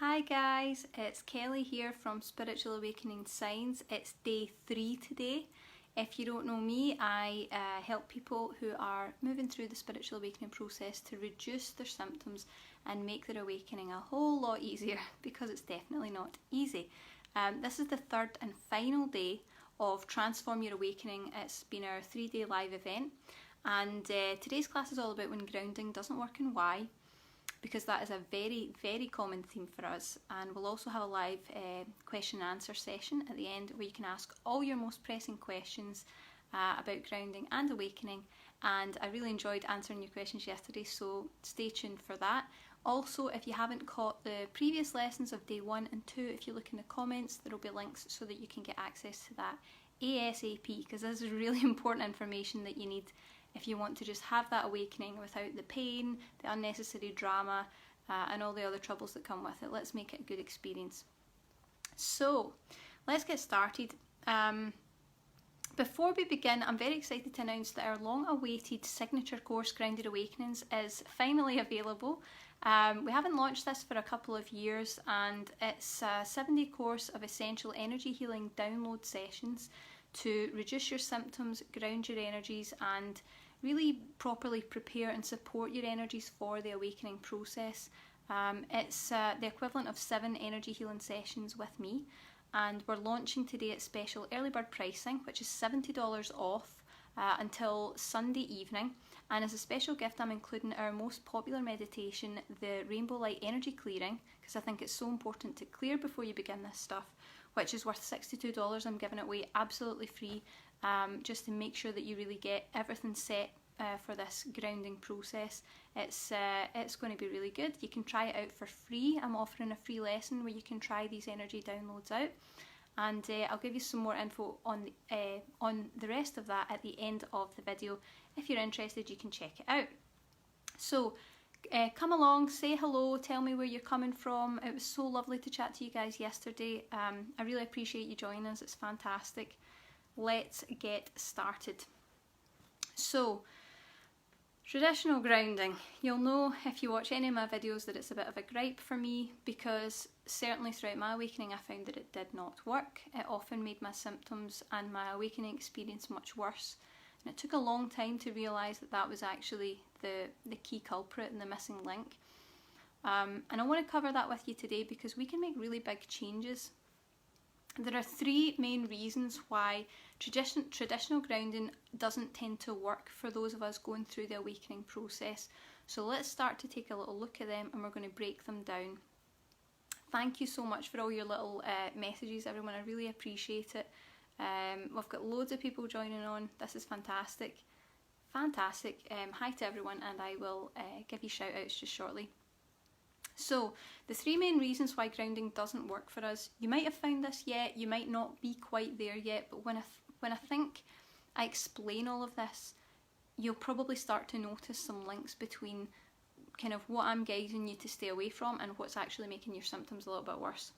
Hi guys, it's Kelly here from Spiritual Awakening Signs. It's day 3 today. If you don't know me, I help people who are moving through the spiritual awakening process to reduce their symptoms and make their awakening a whole lot easier, because it's definitely not easy. This is the third and final day of Transform Your Awakening. It's been our 3-day live event, and today's class is all about when grounding doesn't work and why, because that is a very, very common theme for us. And we'll also have a live question and answer session at the end where you can ask all your most pressing questions about grounding and awakening. And I really enjoyed answering your questions yesterday, so stay tuned for that. Also, if you haven't caught the previous lessons of day 1 and 2, if you look in the comments, there will be links so that you can get access to that ASAP, because this is really important information that you need if you want to just have that awakening without the pain, the unnecessary drama, and all the other troubles that come with it. Let's make it a good experience. So, let's get started. Before we begin, I'm very excited to announce that our long-awaited signature course, Grounded Awakenings, is finally available. We haven't launched this for a couple of years, and it's a 7-day course of essential energy healing download sessions to reduce your symptoms, ground your energies, and really properly prepare and support your energies for the awakening process. It's the equivalent of 7 energy healing sessions with me, and we're launching today at special early bird pricing, which is $70 off until Sunday evening. And as a special gift, I'm including our most popular meditation, the Rainbow Light Energy Clearing, because I think it's so important to clear before you begin this stuff, which is worth $62. I'm giving it away absolutely free, just to make sure that you really get everything set for this grounding process. It's going to be really good. You can try it out for free. I'm offering a free lesson where you can try these energy downloads out, and I'll give you some more info on the rest of that at the end of the video. If you're interested, you can check it out. So come along, say hello, tell me where you're coming from. It was so lovely to chat to you guys yesterday. I really appreciate you joining us. It's fantastic. Let's get started. So, traditional grounding. You'll know if you watch any of my videos that it's a bit of a gripe for me, because certainly throughout my awakening I found that it did not work. It often made my symptoms and my awakening experience much worse. And it took a long time to realise that that was actually the key culprit and the missing link. And I want to cover that with you today, because we can make really big changes. There are 3 main reasons why traditional grounding doesn't tend to work for those of us going through the awakening process. So let's start to take a little look at them, and we're going to break them down. Thank you so much for all your little messages, everyone. I really appreciate it. We've got loads of people joining on. This is fantastic. Fantastic. Hi to everyone, and I will give you shout outs just shortly. So, the 3 main reasons why grounding doesn't work for us. You might have found this yet, you might not be quite there yet, but when I think I explain all of this, you'll probably start to notice some links between kind of what I'm guiding you to stay away from and what's actually making your symptoms a little bit worse.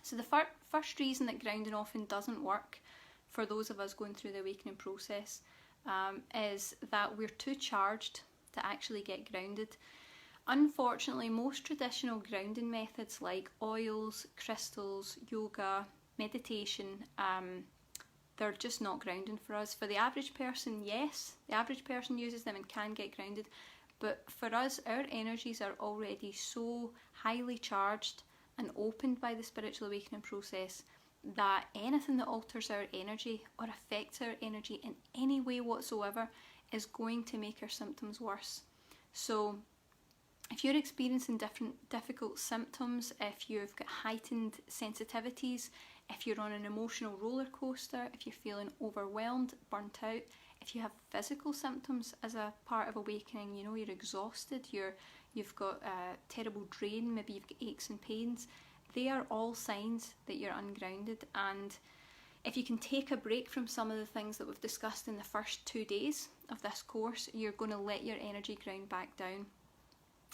So the first reason that grounding often doesn't work for those of us going through the awakening process is that we're too charged to actually get grounded. Unfortunately, most traditional grounding methods like oils, crystals, yoga, meditation, they're just not grounding for us. For the average person, yes, the average person uses them and can get grounded, but for us, our energies are already so highly charged and opened by the spiritual awakening process that anything that alters our energy or affects our energy in any way whatsoever is going to make our symptoms worse. So if you're experiencing difficult symptoms, if you've got heightened sensitivities, if you're on an emotional roller coaster, if you're feeling overwhelmed, burnt out, if you have physical symptoms as a part of awakening, you know, you're exhausted, you've got a terrible drain, maybe you've got aches and pains, they are all signs that you're ungrounded. And if you can take a break from some of the things that we've discussed in the first 2 days of this course, you're going to let your energy ground back down.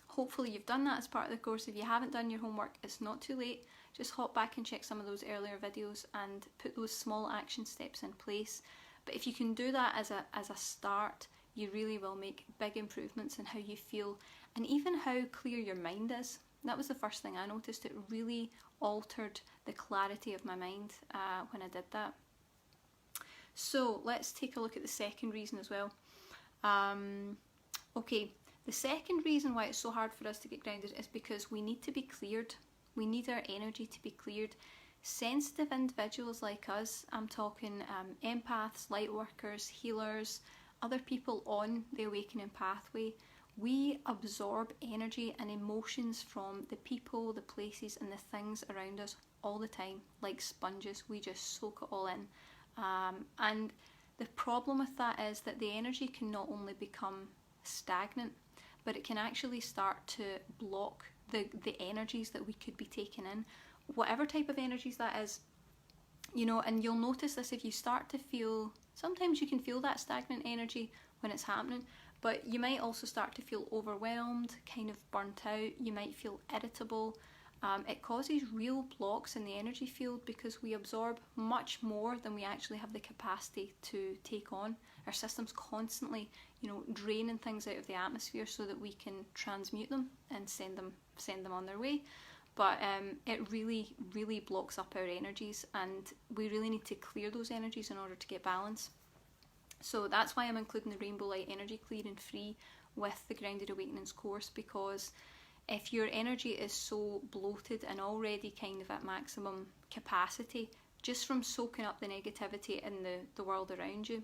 Hopefully you've done that as part of the course. If you haven't done your homework, it's not too late. Just hop back and check some of those earlier videos and put those small action steps in place. But if you can do that as a start, you really will make big improvements in how you feel and even how clear your mind is. That was the first thing I noticed. It really altered the clarity of my mind when I did that. So let's take a look at the second reason as well. Okay, the second reason why it's so hard for us to get grounded is because we need to be cleared. We need our energy to be cleared. Sensitive individuals like us, I'm talking empaths, light workers, healers, other people on the awakening pathway, we absorb energy and emotions from the people, the places and the things around us all the time, like sponges. We just soak it all in. And the problem with that is that the energy can not only become stagnant, but it can actually start to block the energies that we could be taking in, whatever type of energies that is, you know. And you'll notice this if you start to feel, sometimes you can feel that stagnant energy when it's happening, but you might also start to feel overwhelmed, kind of burnt out. You might feel irritable. It causes real blocks in the energy field because we absorb much more than we actually have the capacity to take on. Our system's constantly, you know, draining things out of the atmosphere so that we can transmute them and send them on their way. But it really, really blocks up our energies, and we really need to clear those energies in order to get balance. So that's why I'm including the Rainbow Light Energy Clear and Free with the Grounded Awakenings course, because if your energy is so bloated and already kind of at maximum capacity, just from soaking up the negativity in the world around you,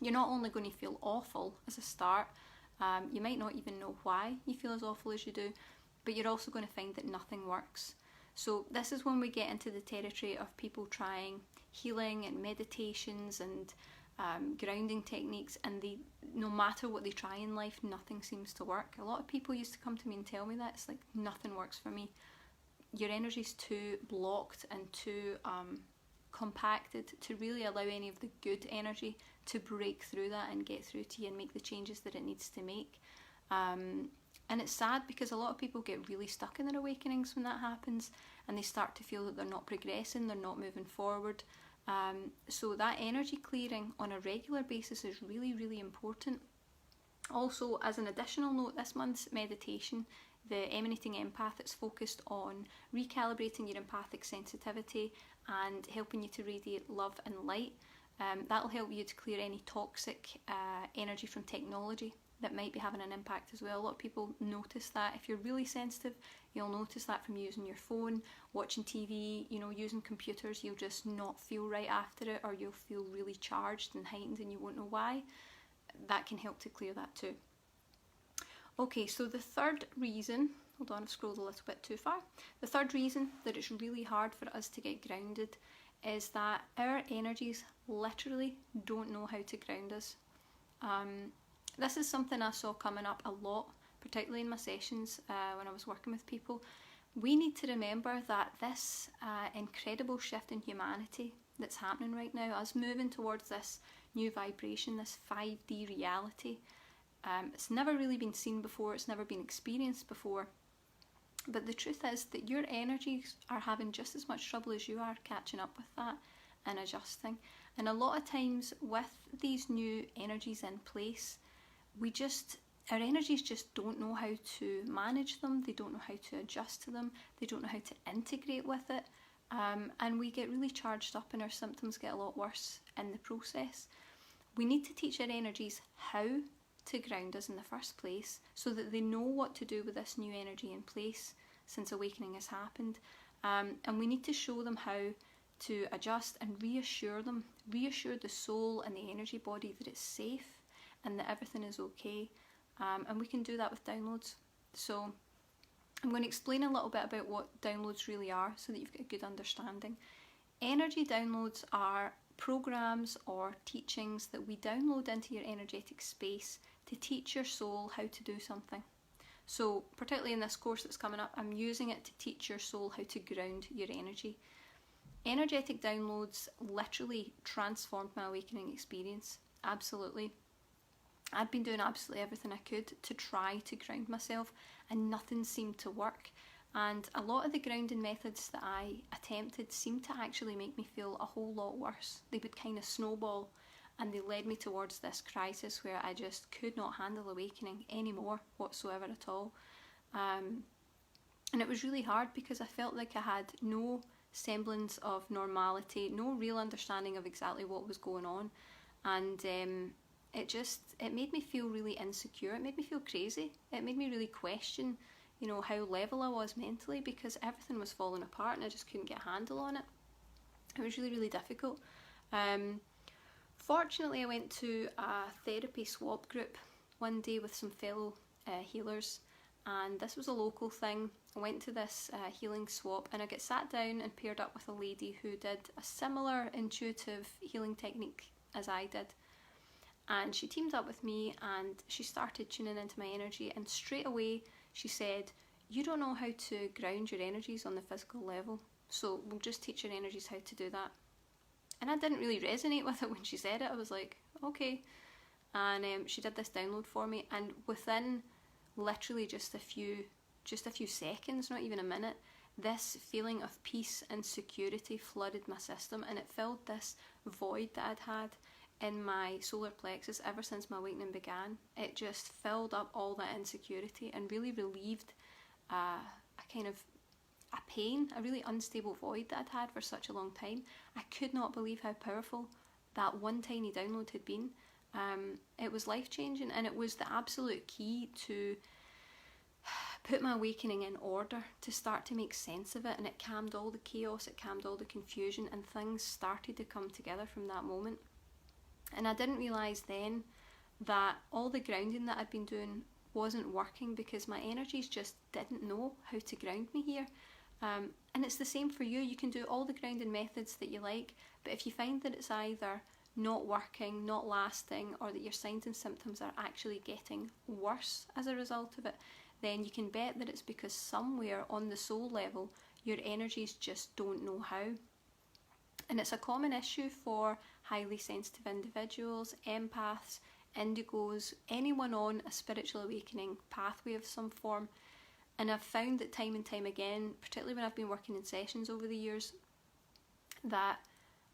you're not only going to feel awful as a start, you might not even know why you feel as awful as you do, but you're also going to find that nothing works. So this is when we get into the territory of people trying healing and meditations and grounding techniques, and no matter what they try in life, nothing seems to work. A lot of people used to come to me and tell me that. It's like, nothing works for me. Your energy's too blocked and too compacted to really allow any of the good energy to break through that and get through to you and make the changes that it needs to make. And it's sad because a lot of people get really stuck in their awakenings when that happens, and they start to feel that they're not progressing, they're not moving forward. So that energy clearing on a regular basis is really, really important. Also, as an additional note, this month's meditation, the Emanating Empath, it's focused on recalibrating your empathic sensitivity and helping you to radiate love and light. That'll help you to clear any toxic energy from technology that might be having an impact as well. A lot of people notice that. If you're really sensitive, you'll notice that from using your phone, watching TV, you know, using computers. You'll just not feel right after it, or you'll feel really charged and heightened and you won't know why. That can help to clear that too. Okay, so the third reason, hold on, I've scrolled a little bit too far. The third reason that it's really hard for us to get grounded is that our energies literally don't know how to ground us. This is something I saw coming up a lot, particularly in my sessions when I was working with people. We need to remember that this incredible shift in humanity that's happening right now, us moving towards this new vibration, this 5D reality, it's never really been seen before, it's never been experienced before. But the truth is that your energies are having just as much trouble as you are catching up with that and adjusting. And a lot of times with these new energies in place, our energies just don't know how to manage them, they don't know how to adjust to them, they don't know how to integrate with it, and we get really charged up and our symptoms get a lot worse in the process. We need to teach our energies how to ground us in the first place so that they know what to do with this new energy in place since awakening has happened, and we need to show them how to adjust and reassure the soul and the energy body that it's safe and that everything is okay, and we can do that with downloads. So I'm going to explain a little bit about what downloads really are so that you've got a good understanding. Energy downloads are programs or teachings that we download into your energetic space to teach your soul how to do something. So particularly in this course that's coming up, I'm using it to teach your soul how to ground your energy. Energetic downloads literally transformed my awakening experience, absolutely. I'd been doing absolutely everything I could to try to ground myself and nothing seemed to work. And a lot of the grounding methods that I attempted seemed to actually make me feel a whole lot worse. They would kind of snowball and they led me towards this crisis where I just could not handle awakening anymore whatsoever at all. And it was really hard because I felt like I had no semblance of normality, no real understanding of exactly what was going on. And it made me feel really insecure. It made me feel crazy. It made me really question, you know, how level I was mentally, because everything was falling apart and I just couldn't get a handle on it. It was really, really difficult. Fortunately, I went to a therapy swap group one day with some fellow healers, and this was a local thing. I went to this healing swap and I got sat down and paired up with a lady who did a similar intuitive healing technique as I did. And she teamed up with me and she started tuning into my energy, and straight away she said, "You don't know how to ground your energies on the physical level, so we'll just teach your energies how to do that." And I didn't really resonate with it when she said it. I was like, okay. And she did this download for me, and within literally just a few seconds, not even a minute, this feeling of peace and security flooded my system, and it filled this void that I'd had in my solar plexus ever since my awakening began. It just filled up all that insecurity and really relieved a pain, a really unstable void that I'd had for such a long time. I could not believe how powerful that one tiny download had been. It was life-changing, and it was the absolute key to put my awakening in order, to start to make sense of it, and it calmed all the chaos, it calmed all the confusion, and things started to come together from that moment. And I didn't realise then that all the grounding that I'd been doing wasn't working because my energies just didn't know how to ground me here. And it's the same for you. You can do all the grounding methods that you like, but if you find that it's either not working, not lasting, or that your signs and symptoms are actually getting worse as a result of it, then you can bet that it's because somewhere on the soul level your energies just don't know how. And it's a common issue for highly sensitive individuals, empaths, indigos, anyone on a spiritual awakening pathway of some form. And I've found that time and time again, particularly when I've been working in sessions over the years, that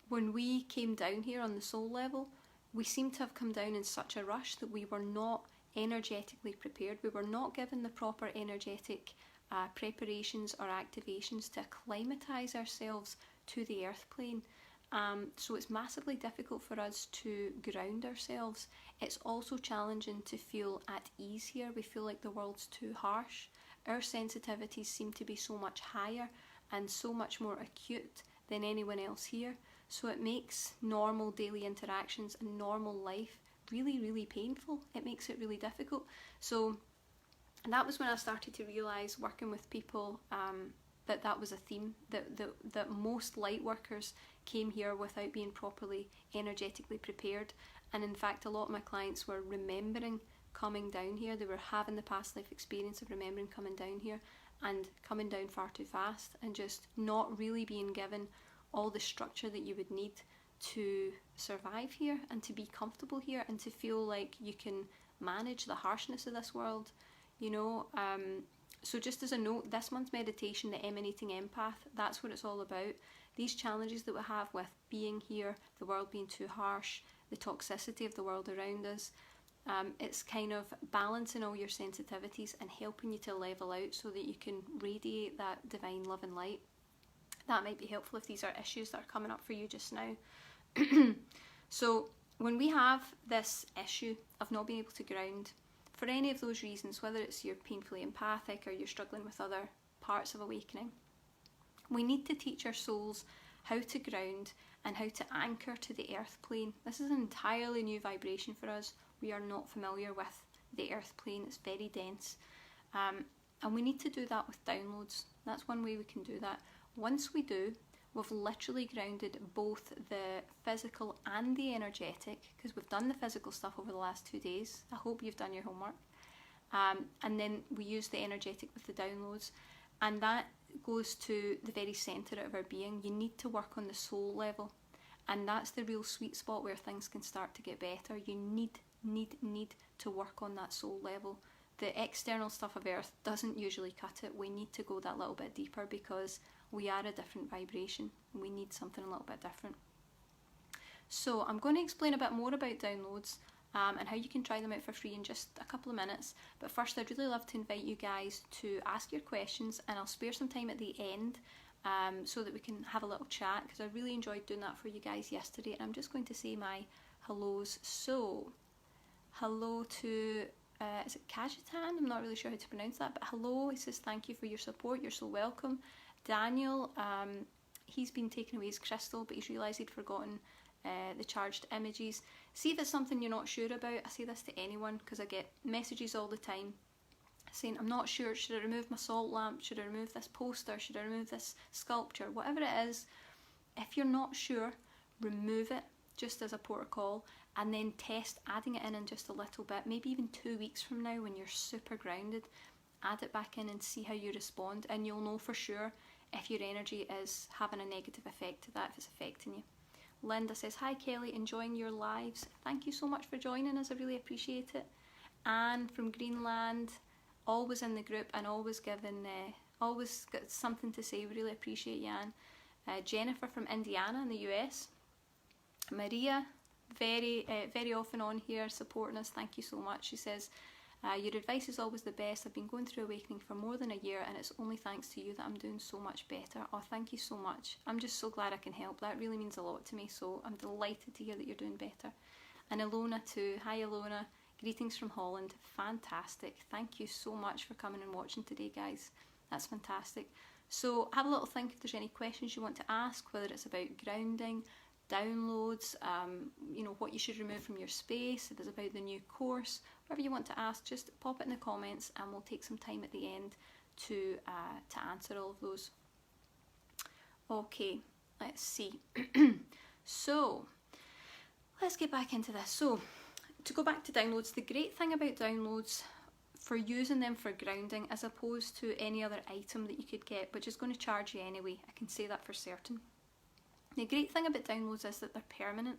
when we came down here on the soul level, we seem to have come down in such a rush that we were not energetically prepared. We were not given the proper energetic preparations or activations to acclimatise ourselves to the earth plane. So it's massively difficult for us to ground ourselves. It's also challenging to feel at ease here. We feel like the world's too harsh. Our sensitivities seem to be so much higher and so much more acute than anyone else here. So it makes normal daily interactions and normal life really, really painful. It makes it really difficult. So that was when I started to realise, working with people, that was a theme, that most light workers came here without being properly energetically prepared. And in fact, a lot of my clients were remembering coming down here. They were having the past life experience of remembering coming down here and coming down far too fast, and just not really being given all the structure that you would need to survive here and to be comfortable here and to feel like you can manage the harshness of this world, you know. So just as a note, this month's meditation, the Emanating Empath, that's what it's all about. These challenges that we have with being here, the world being too harsh, the toxicity of the world around us, it's kind of balancing all your sensitivities and helping you to level out so that you can radiate that divine love and light. That might be helpful if these are issues that are coming up for you just now. So when we have this issue of not being able to ground, for any of those reasons, whether it's you're painfully empathic or you're struggling with other parts of awakening, we need to teach our souls how to ground and how to anchor to the earth plane. This is an entirely new vibration for us. We are not familiar with the earth plane. It's very dense. And we need to do that with downloads. That's one way we can do that. Once we do, we've literally grounded both the physical and the energetic, because we've done the physical stuff over the last 2 days. I hope you've done your homework. And then we use the energetic with the downloads, and that goes to the very centre of our being. You need to work on the soul level, and that's the real sweet spot where things can start to get better. You need to work on that soul level. The external stuff of earth doesn't usually cut it. We need to go that little bit deeper because we are a different vibration and we need something a little bit different. So I'm going to explain a bit more about downloads and how you can try them out for free in just a couple of minutes. But first, I'd really love to invite you guys to ask your questions, and I'll spare some time at the end so that we can have a little chat, because I really enjoyed doing that for you guys yesterday. And I'm just going to say my hellos. So, hello to, is it Kajitan? I'm not really sure how to pronounce that, but hello. He says, thank you for your support. You're so welcome. Daniel, he's been taking away his crystal, but he's realised he'd forgotten the charged images. See if it's something you're not sure about. I say this to anyone because I get messages all the time saying, I'm not sure, should I remove my salt lamp, should I remove this poster, should I remove this sculpture, whatever it is. If you're not sure, remove it just as a protocol, and then test adding it in just a little bit, maybe even 2 weeks from now when you're super grounded. Add it back in and see how you respond, and you'll know for sure if your energy is having a negative effect to that, if it's affecting you. Linda says, hi Kelly, enjoying your lives. Thank you so much for joining us, I really appreciate it. Anne from Greenland, always in the group and always giving, always got something to say. We really appreciate you, Anne. Jennifer from Indiana in the US. Maria, very often on here supporting us. Thank you so much. She says, your advice is always the best. I've been going through awakening for more than a year, and it's only thanks to you that I'm doing so much better. Oh, thank you so much. I'm just so glad I can help. That really means a lot to me, so I'm delighted to hear that you're doing better. And Ilona too. Hi Ilona. Greetings from Holland. Fantastic. Thank you so much for coming and watching today, guys. That's fantastic. So have a little think if there's any questions you want to ask, whether it's about grounding, downloads, you know, what you should remove from your space, if it's about the new course, whatever you want to ask, just pop it in the comments and we'll take some time at the end to answer all of those. Okay, let's see. So let's get back into this. So to go back to downloads, the great thing about downloads for using them for grounding, as opposed to any other item that you could get, which is going to charge you anyway, I can say that for certain. The great thing about downloads is that they're permanent.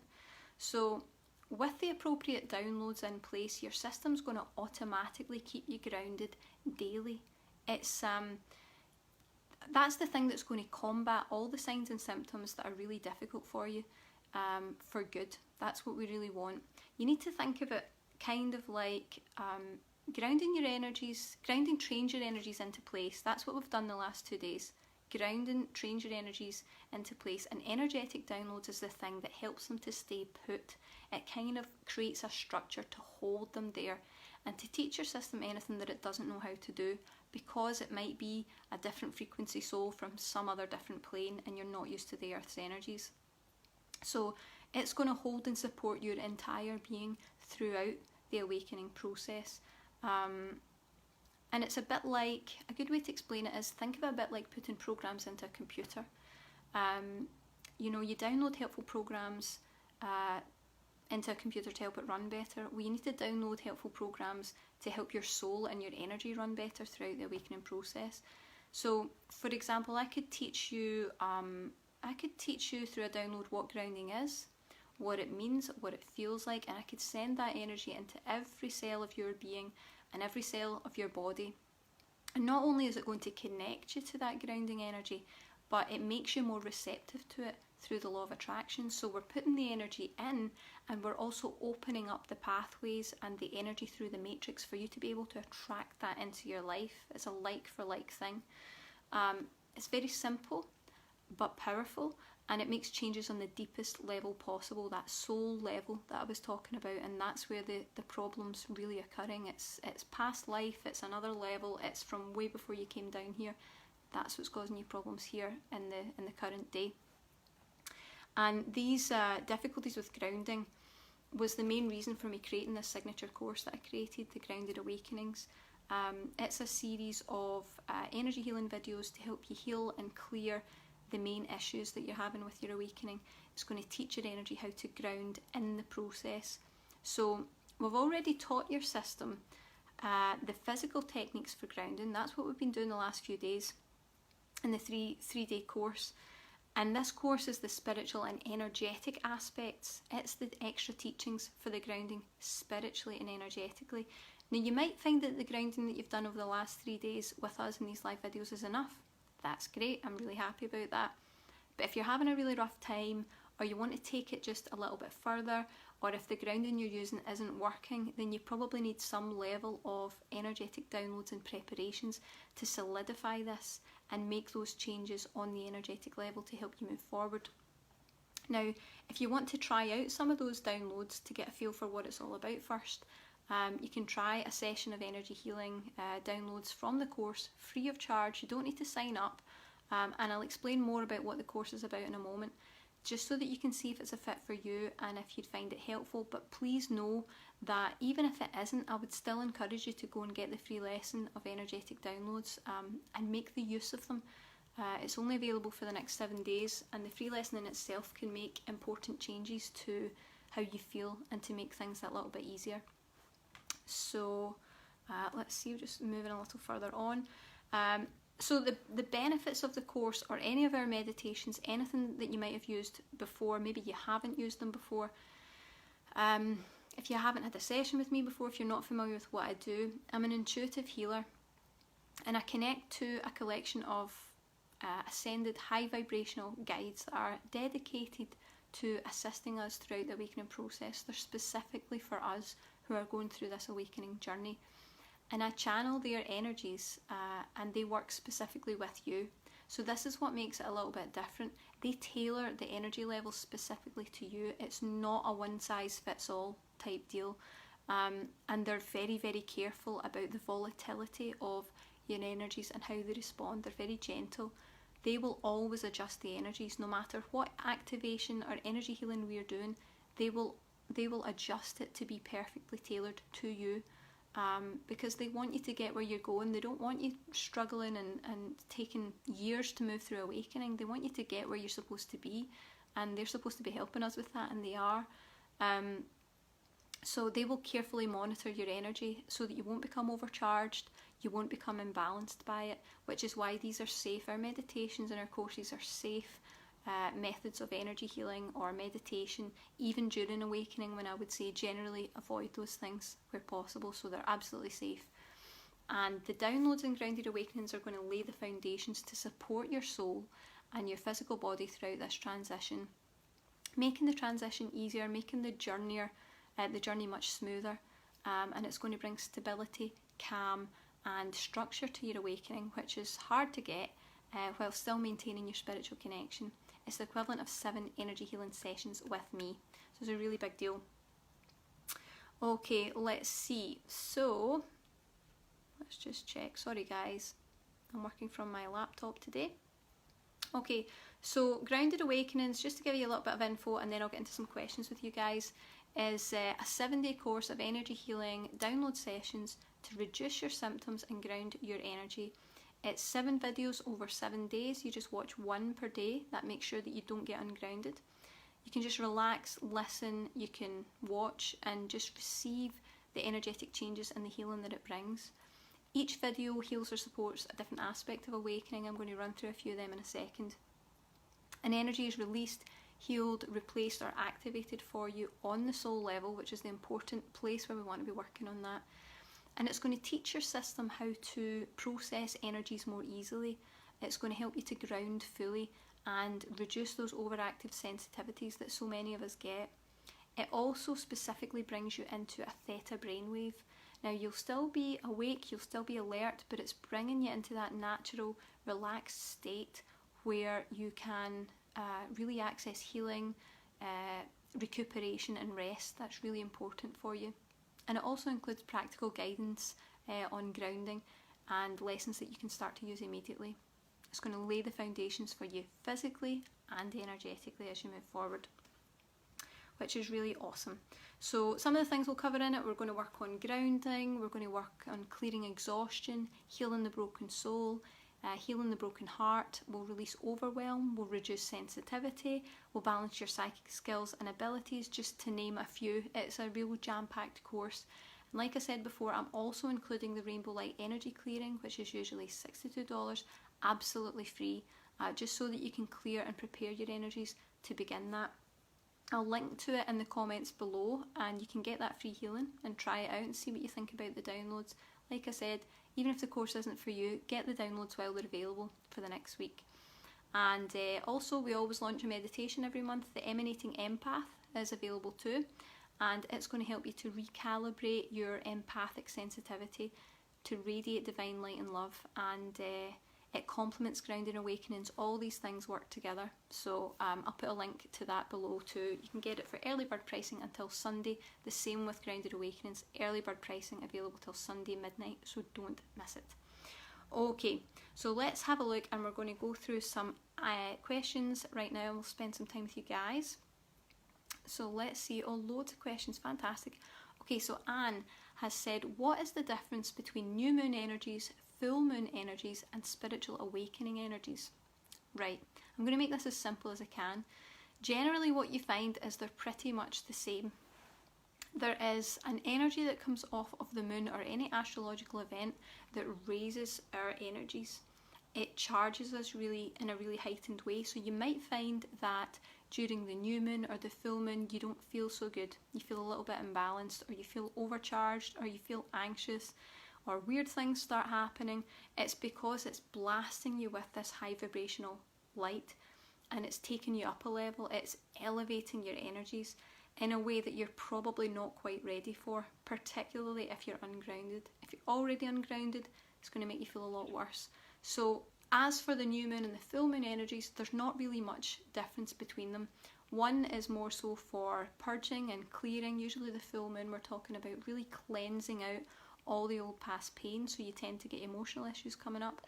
So with the appropriate downloads in place, your system's going to automatically keep you grounded daily. It's that's the thing that's going to combat all the signs and symptoms that are really difficult for you, for good. That's what we really want. You need to think of it kind of like grounding your energies. Grounding trains your energies into place. That's what we've done the last 2 days. Grounding trains your energies into place, and energetic downloads is the thing that helps them to stay put. It kind of creates a structure to hold them there and to teach your system anything that it doesn't know how to do, because it might be a different frequency soul from some other different plane and you're not used to the Earth's energies. So it's going to hold and support your entire being throughout the awakening process. And it's a bit like, a good way to explain it is, think of it a bit like putting programs into a computer. You know, you download helpful programs into a computer to help it run better. Well, you need to download helpful programs to help your soul and your energy run better throughout the awakening process. So, for example, I could teach you through a download what grounding is, what it means, what it feels like, and I could send that energy into every cell of your being and every cell of your body. And not only is it going to connect you to that grounding energy, but it makes you more receptive to it through the law of attraction. So we're putting the energy in, and we're also opening up the pathways and the energy through the matrix for you to be able to attract that into your life. It's a like for like thing. It's very simple but powerful, and it makes changes on the deepest level possible, that soul level that I was talking about. And that's where the problem's really occurring. It's past life, it's another level, it's from way before you came down here. That's what's causing you problems here in the current day. And these difficulties with grounding was the main reason for me creating this signature course that I created, the Grounded Awakenings. It's a series of energy healing videos to help you heal and clear the main issues that you're having with your awakening. It's going to teach your energy how to ground in the process. So we've already taught your system the physical techniques for grounding. That's what we've been doing the last few days in the three-day course. And this course is the spiritual and energetic aspects. It's the extra teachings for the grounding spiritually and energetically. Now, you might find that the grounding that you've done over the last 3 days with us in these live videos is enough. That's great, I'm really happy about that. But if you're having a really rough time, or you want to take it just a little bit further, or if the grounding you're using isn't working, then you probably need some level of energetic downloads and preparations to solidify this and make those changes on the energetic level to help you move forward. Now, if you want to try out some of those downloads to get a feel for what it's all about first, you can try a session of energy healing downloads from the course free of charge. You don't need to sign up, and I'll explain more about what the course is about in a moment, just so that you can see if it's a fit for you and if you'd find it helpful. But please know that even if it isn't, I would still encourage you to go and get the free lesson of energetic downloads and make the use of them. It's only available for the next 7 days, and the free lesson in itself can make important changes to how you feel and to make things that little bit easier. So let's see, just moving a little further on. So the benefits of the course, or any of our meditations, anything that you might have used before, maybe you haven't used them before, if you haven't had a session with me before, if you're not familiar with what I do, I'm an intuitive healer, and I connect to a collection of ascended high vibrational guides that are dedicated to assisting us throughout the awakening process. They're specifically for us who are going through this awakening journey. And I channel their energies and they work specifically with you. So this is what makes it a little bit different. They tailor the energy levels specifically to you. It's not a one size fits all type deal. And they're very, very careful about the volatility of your energies and how they respond. They're very gentle. They will always adjust the energies no matter what activation or energy healing we're doing. They will adjust it to be perfectly tailored to you. Because they want you to get where you're going. They don't want you struggling and taking years to move through awakening. They want you to get where you're supposed to be, and they're supposed to be helping us with that, and they are. So they will carefully monitor your energy so that you won't become overcharged, you won't become imbalanced by it, which is why these are safe. Our meditations and our courses are safe methods of energy healing or meditation, even during awakening, when I would say generally avoid those things where possible, so they're absolutely safe. And the downloads and grounded awakenings are going to lay the foundations to support your soul and your physical body throughout this transition, making the transition easier, making the journey much smoother, and it's going to bring stability, calm and structure to your awakening, which is hard to get while still maintaining your spiritual connection. It's the equivalent of 7 energy healing sessions with me. So it's a really big deal. Okay, let's see. So, let's just check. Sorry guys, I'm working from my laptop today. Okay, so Grounded Awakenings, just to give you a little bit of info and then I'll get into some questions with you guys, is a 7-day course of energy healing download sessions to reduce your symptoms and ground your energy. It's 7 videos over 7 days. You just watch 1 per day. That makes sure that you don't get ungrounded. You can just relax, listen, you can watch and just receive the energetic changes and the healing that it brings. Each video heals or supports a different aspect of awakening. I'm going to run through a few of them in a second. An energy is released, healed, replaced or activated for you on the soul level, which is the important place where we want to be working on that. And it's going to teach your system how to process energies more easily. It's going to help you to ground fully and reduce those overactive sensitivities that so many of us get. It also specifically brings you into a theta brainwave. Now you'll still be awake, you'll still be alert, but it's bringing you into that natural, relaxed state where you can really access healing, recuperation and rest. That's really important for you. And it also includes practical guidance on grounding and lessons that you can start to use immediately. It's going to lay the foundations for you physically and energetically as you move forward, which is really awesome. So some of the things we'll cover in it, we're going to work on grounding, we're going to work on clearing exhaustion, healing the broken soul, healing the broken heart. We'll release overwhelm, we'll reduce sensitivity, we'll balance your psychic skills and abilities, just to name a few. It's a real jam-packed course. And like I said before, I'm also including the Rainbow Light Energy Clearing, which is usually $62, absolutely free, just so that you can clear and prepare your energies to begin that. I'll link to it in the comments below and you can get that free healing and try it out and see what you think about the downloads. Like I said, even if the course isn't for you, get the downloads while they're available for the next week. And also we always launch a meditation every month. The Emanating Empath is available too. and it's going to help you to recalibrate your empathic sensitivity to radiate divine light and love, and it complements grounded awakenings. All these things work together, so I'll put a link to that below too. You can get it for early bird pricing until Sunday. The same with grounded awakenings, early bird pricing available till Sunday midnight, so don't miss it. Okay, so let's have a look, and we're going to go through some questions right now, and we'll spend some time with you guys. So let's see, loads of questions, fantastic. Okay, so Anne has said, what is the difference between new moon energies, full moon energies, and spiritual awakening energies? Right, I'm going to make this as simple as I can. Generally what you find is they're pretty much the same. There is an energy that comes off of the moon or any astrological event that raises our energies. It charges us really in a really heightened way. So you might find that during the new moon or the full moon you don't feel so good. You feel a little bit imbalanced, or you feel overcharged, or you feel anxious, or weird things start happening. It's because it's blasting you with this high vibrational light, and it's taking you up a level. It's elevating your energies in a way that you're probably not quite ready for, particularly if you're ungrounded. If you're already ungrounded, it's going to make you feel a lot worse. So as for the new moon and the full moon energies, there's not really much difference between them. One is more so for purging and clearing. Usually the full moon, we're talking about really cleansing out all the old past pain, so you tend to get emotional issues coming up.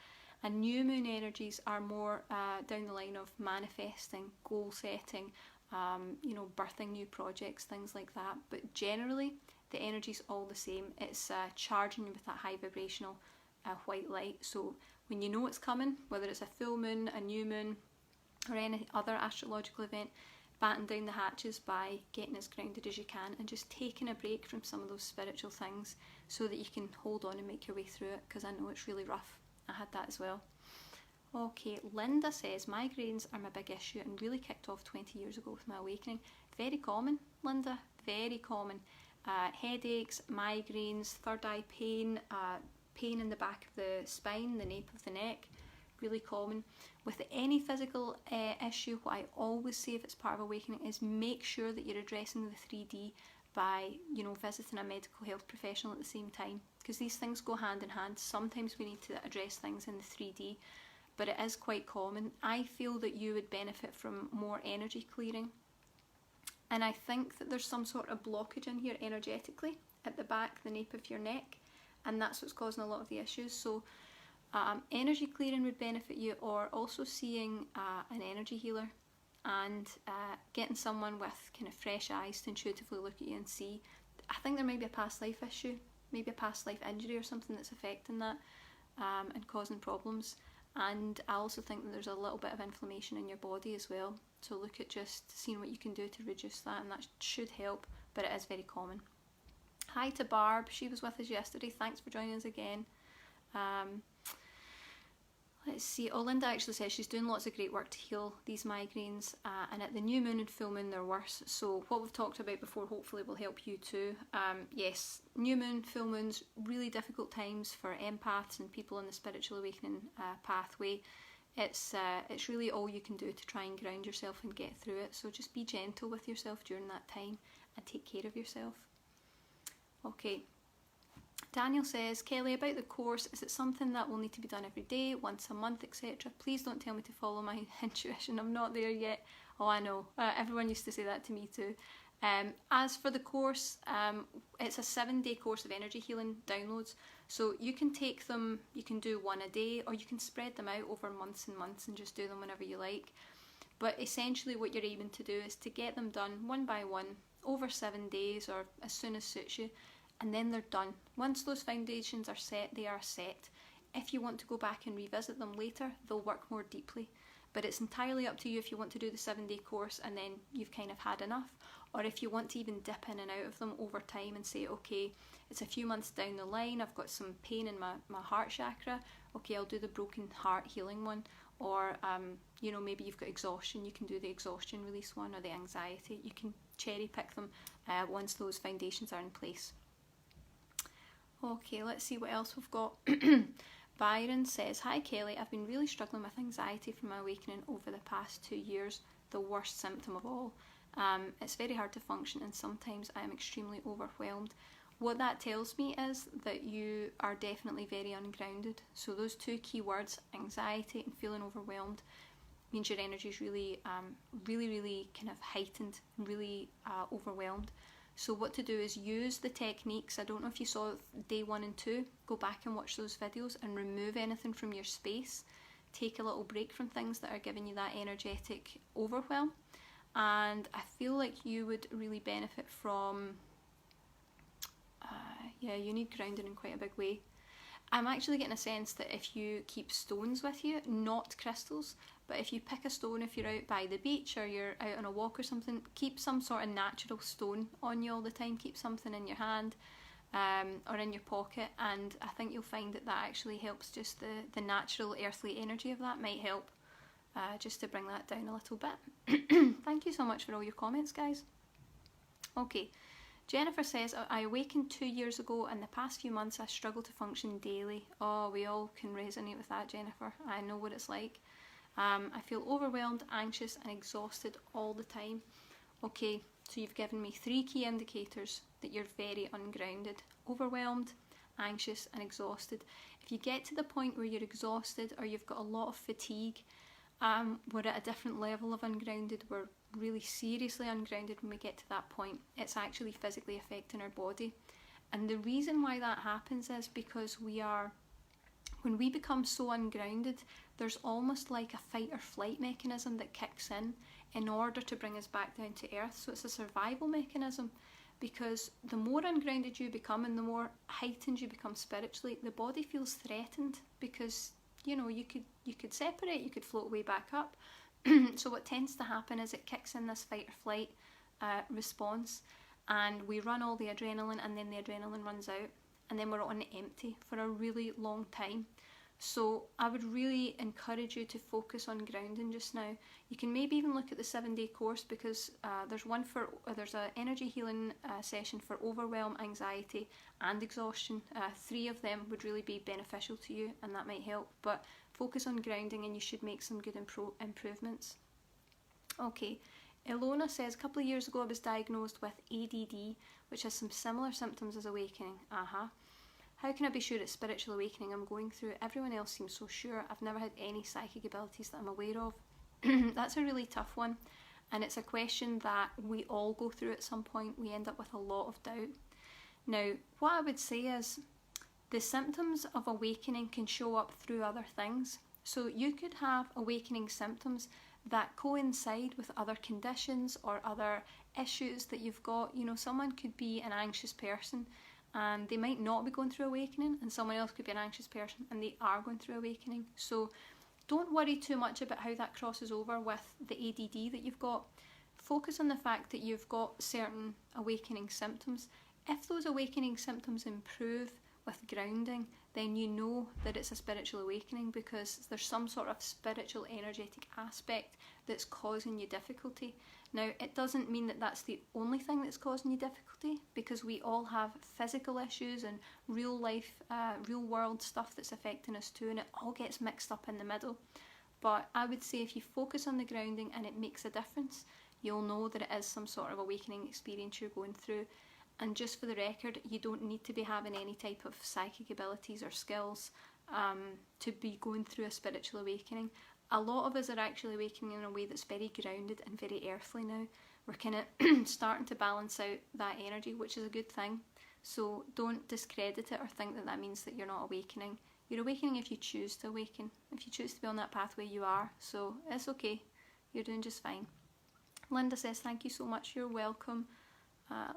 And new moon energies are more down the line of manifesting, goal setting, birthing new projects, things like that. But generally the energy's all the same. It's charging you with that high vibrational white light. So when you know it's coming, whether it's a full moon, a new moon, or any other astrological event, batten down the hatches by getting as grounded as you can and just taking a break from some of those spiritual things so that you can hold on and make your way through it, because I know it's really rough. I had that as well. Okay, Linda says, migraines are my big issue and really kicked off 20 years ago with my awakening. Very common, Linda, very common. Headaches, migraines, third eye pain, pain in the back of the spine, the nape of the neck, really common. With any physical issue, what I always say if it's part of awakening is make sure that you're addressing the 3D by, visiting a medical health professional at the same time, because these things go hand in hand. Sometimes we need to address things in the 3D, but it is quite common. I feel that you would benefit from more energy clearing, and I think that there's some sort of blockage in here energetically at the back, the nape of your neck, and that's what's causing a lot of the issues. So energy clearing would benefit you, or also seeing an energy healer and getting someone with kind of fresh eyes to intuitively look at you and see. I think there might be a past life issue, maybe a past life injury or something that's affecting that and causing problems. And I also think that there's a little bit of inflammation in your body as well. So look at just seeing what you can do to reduce that, and that should help, but it is very common. Hi to Barb, she was with us yesterday. Thanks for joining us again. Let's see, Linda actually says she's doing lots of great work to heal these migraines, and at the new moon and full moon they're worse. So what we've talked about before hopefully will help you too. Yes, new moon, full moons, really difficult times for empaths and people in the spiritual awakening pathway. It's really all you can do to try and ground yourself and get through it. So just be gentle with yourself during that time and take care of yourself. Okay. Daniel says, Kelly, about the course, is it something that will need to be done every day, once a month, etc.? Please don't tell me to follow my intuition. I'm not there yet. Oh, I know. Everyone used to say that to me too. As for the course, it's a 7-day course of energy healing downloads. So you can take them, you can do one a day, or you can spread them out over months and months and just do them whenever you like. But essentially what you're aiming to do is to get them done one by one over 7 days, or as soon as suits you. And then they're done. Once those foundations are set, they are set. If you want to go back and revisit them later, they'll work more deeply. But it's entirely up to you if you want to do the 7-day course and then you've kind of had enough, or if you want to even dip in and out of them over time and say, okay, it's a few months down the line, I've got some pain in my heart chakra, okay, I'll do the broken heart healing one. Or maybe you've got exhaustion, you can do the exhaustion release one, or the anxiety. You can cherry pick them once those foundations are in place. Okay, let's see what else we've got. Byron says, hi Kelly, I've been really struggling with anxiety from my awakening over the past 2 years, the worst symptom of all. It's very hard to function, and sometimes I am extremely overwhelmed. What that tells me is that you are definitely very ungrounded. So those two key words, anxiety and feeling overwhelmed, means your energy is really kind of heightened, really overwhelmed. So what to do is use the techniques. I don't know if you saw day 1 and 2, go back and watch those videos and remove anything from your space. Take a little break from things that are giving you that energetic overwhelm. And I feel like you would really benefit from, you need grounding in quite a big way. I'm actually getting a sense that if you keep stones with you, not crystals, but if you pick a stone, if you're out by the beach or you're out on a walk or something, keep some sort of natural stone on you all the time. Keep something in your hand or in your pocket, and I think you'll find that that actually helps. Just the natural earthly energy of that might help just to bring that down a little bit. Thank you so much for all your comments, guys. Okay. Jennifer says, I awakened 2 years ago. In the past few months, I struggle to function daily. Oh, we all can resonate with that, Jennifer. I know what it's like. I feel overwhelmed, anxious and exhausted all the time. Okay, so you've given me 3 key indicators that you're very ungrounded. Overwhelmed, anxious and exhausted. If you get to the point where you're exhausted or you've got a lot of fatigue, we're at a different level of ungrounded. We're really seriously ungrounded when we get to that point. It's actually physically affecting our body. And the reason why that happens is because when we become so ungrounded, there's almost like a fight or flight mechanism that kicks in order to bring us back down to earth. So it's a survival mechanism, because the more ungrounded you become and the more heightened you become spiritually, the body feels threatened, because you could separate, you could float way back up. So what tends to happen is it kicks in this fight or flight response, and we run all the adrenaline, and then the adrenaline runs out, and then we're on empty for a really long time. So I would really encourage you to focus on grounding just now. You can maybe even look at the 7-day course, because there's an energy healing session for overwhelm, anxiety and exhaustion. 3 of them would really be beneficial to you, and that might help. But focus on grounding and you should make some good improvements. Okay, Ilona says, a couple of years ago I was diagnosed with ADD, which has some similar symptoms as awakening. How can I be sure it's spiritual awakening I'm going through? Everyone else seems so sure. I've never had any psychic abilities that I'm aware of. That's a really tough one, and it's a question that we all go through at some point. We end up with a lot of doubt. Now, what I would say is the symptoms of awakening can show up through other things. So you could have awakening symptoms that coincide with other conditions or other issues that you've got. Someone could be an anxious person and they might not be going through awakening, and someone else could be an anxious person and they are going through awakening. So don't worry too much about how that crosses over with the ADD that you've got. Focus on the fact that you've got certain awakening symptoms. If those awakening symptoms improve with grounding, then you know that it's a spiritual awakening, because there's some sort of spiritual energetic aspect that's causing you difficulty. Now, it doesn't mean that that's the only thing that's causing you difficulty, because we all have physical issues and real life, real world stuff that's affecting us too, and it all gets mixed up in the middle. But I would say if you focus on the grounding and it makes a difference, you'll know that it is some sort of awakening experience you're going through. And just for the record, you don't need to be having any type of psychic abilities or skills to be going through a spiritual awakening. A lot of us are actually awakening in a way that's very grounded and very earthly now. We're kind of starting to balance out that energy, which is a good thing. So don't discredit it or think that that means that you're not awakening. You're awakening if you choose to awaken. If you choose to be on that pathway, you are. So it's okay. You're doing just fine. Linda says, thank you so much. You're welcome.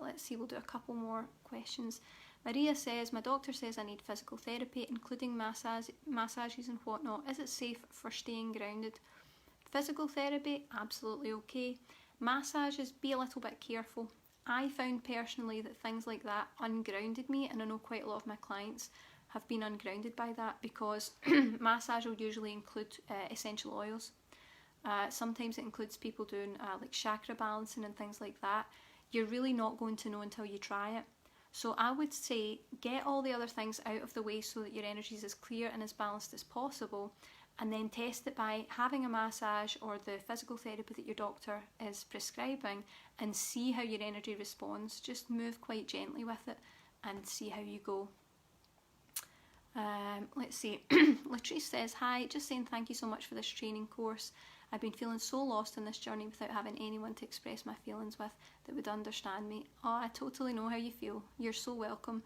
Let's see, we'll do a couple more questions. Maria says, my doctor says I need physical therapy, including massages and whatnot. Is it safe for staying grounded? Physical therapy, absolutely okay. Massages, be a little bit careful. I found personally that things like that ungrounded me, and I know quite a lot of my clients have been ungrounded by that, because massage will usually include essential oils. Sometimes it includes people doing like chakra balancing and things like that. You're really not going to know until you try it. So I would say get all the other things out of the way so that your energy is as clear and as balanced as possible, and then test it by having a massage or the physical therapy that your doctor is prescribing, and see how your energy responds. Just move quite gently with it and see how you go. Let's see. Latrice says, hi, just saying thank you so much for this training course. I've been feeling so lost in this journey without having anyone to express my feelings with that would understand me. Oh, I totally know how you feel. You're so welcome.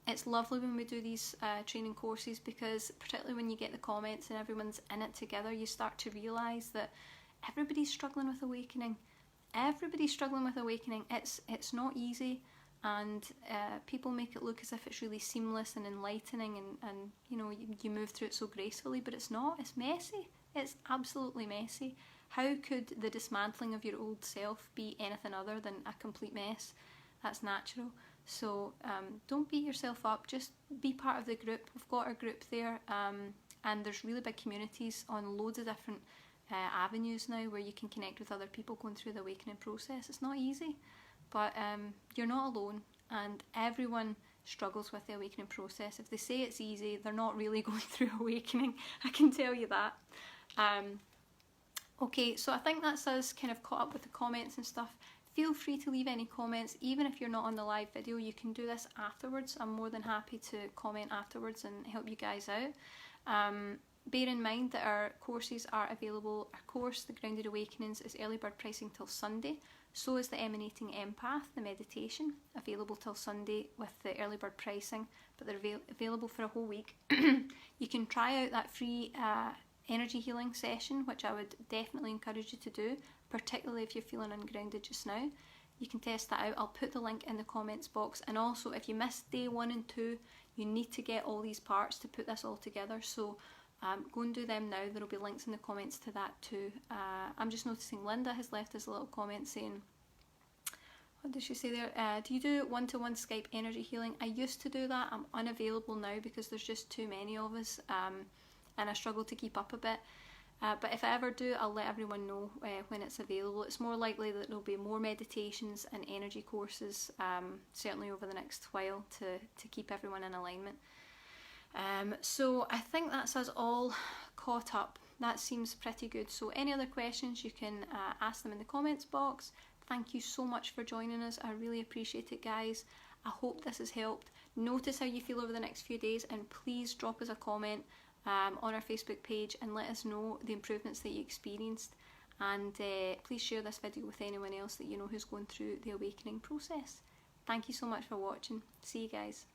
It's lovely when we do these training courses, because particularly when you get the comments and everyone's in it together, you start to realise that everybody's struggling with awakening. Everybody's struggling with awakening. It's not easy, and people make it look as if it's really seamless and enlightening, and you know, you move through it so gracefully, but it's not. It's messy. It's absolutely messy. How could the dismantling of your old self be anything other than a complete mess? That's natural. So don't beat yourself up, just be part of the group. We've got our group there, and there's really big communities on loads of different avenues now where you can connect with other people going through the awakening process. It's not easy, but you're not alone, and everyone struggles with the awakening process. If they say it's easy, they're not really going through awakening, I can tell you that. Okay, so I think that's us kind of caught up with the comments and stuff. Feel free to leave any comments, even if you're not on the live video. You can do this afterwards. I'm more than happy to comment afterwards and help you guys out. Bear in mind that our courses are available. Our course, The Grounded Awakenings, is early bird pricing till Sunday. So is the Emanating Empath, the meditation, available till Sunday with the early bird pricing, but they're available for a whole week. You can try out that free energy healing session, which I would definitely encourage you to do, particularly if you're feeling ungrounded just now. You can test that out. I'll put the link in the comments box. And also, if you missed day 1 and 2, you need to get all these parts to put this all together. So go and do them now. There will be links in the comments to that too. I'm just noticing Linda has left us a little comment saying, what did she say there? Do you do one-to-one Skype energy healing? I used to do that. I'm unavailable now because there's just too many of us, and I struggle to keep up a bit. But if I ever do, I'll let everyone know when it's available. It's more likely that there'll be more meditations and energy courses, certainly over the next while, to keep everyone in alignment. So I think that's us all caught up. That seems pretty good. So any other questions, you can ask them in the comments box. Thank you so much for joining us. I really appreciate it, guys. I hope this has helped. Notice how you feel over the next few days, and please drop us a comment on our Facebook page and let us know the improvements that you experienced. And please share this video with anyone else that you know who's going through the awakening process. Thank you so much for watching. See you guys.